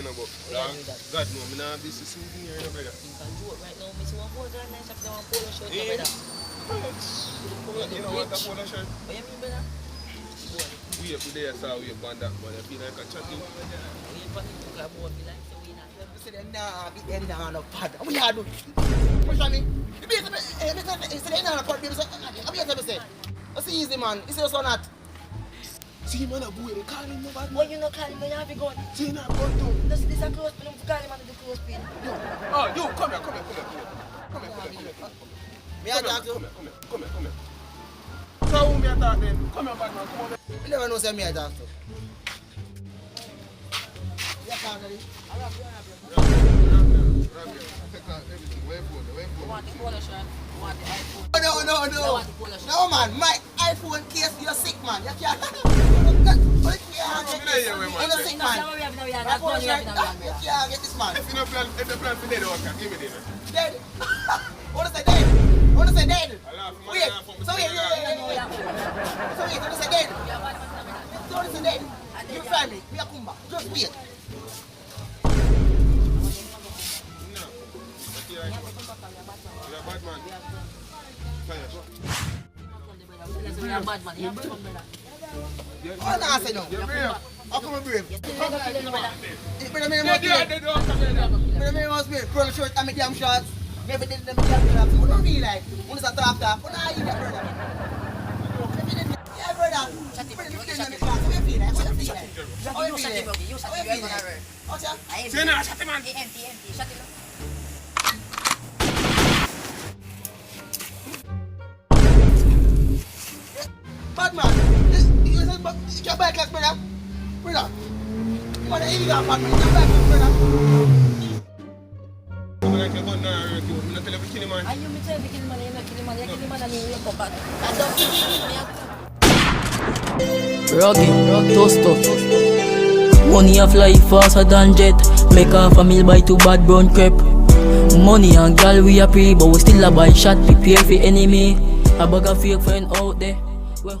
no, but God no, I'm not busy sitting here, no, brother. You can do it right now. Miss one polo and nice after one polo shirt, no, brother. You know what a polo shirt? What you mean, brother? We up today, I saw we up on that, but I feel like a chatting. We up on it, because I be like, so we not. You say them nah, be end on a pad. What you do? Push on me. You be say they nah pad. I'm here to say. That's easy, man. You say so not. See man, a boy, they call him no bad. Why you not call him? You have a gun. See you not gun too. This is a close pin. Call him and do close pin. Oh, you come here. Me I talk to. Come here. So who me attack then? Come here, bad man. Come on. You never know say me I talk to. Yeah, can't ready. Take out everything. Where phone? You want the polo shirt? You want the iPhone? No. No, man. My iPhone case, you're sick, man. You can't. You're sick, man. My phone shirt, you can't get this, man. If you plan for dead, okay, give me dinner. Dead. What is it dead? What is it dead? Wait. So wait. So wait, what is it dead? So what is it dead? You find me. We are come back. Just wait. You're a bad man. You're a bad man. You're a brave brother. Oh, no, I say no. You're brave. How come I'm brave? Brother, me must be pro shirt and me damn shorts. Maybe did them damn shorts. What do you like? What is that talk? What are you that, brother? Yeah, brother. What do you feel like? What do you feel like? How you feel like? What's that? say no, shut him, man. Empty. Shut him. Bad man, you can't buy class, brother. Brother, you want to eat that, bad man. You can't buy class, brother. I'm like a gun now, I'm not telling you to kill him, man. And you tell me kill man, you not kill man, you kill man and you come back. Rugged, toast. Money a fly faster than jet. Make half a meal buy 2 bad brown crepe. Money and gal we a pre, but we still a buy shot. Prepare for enemy. A bag of fake friend out there. When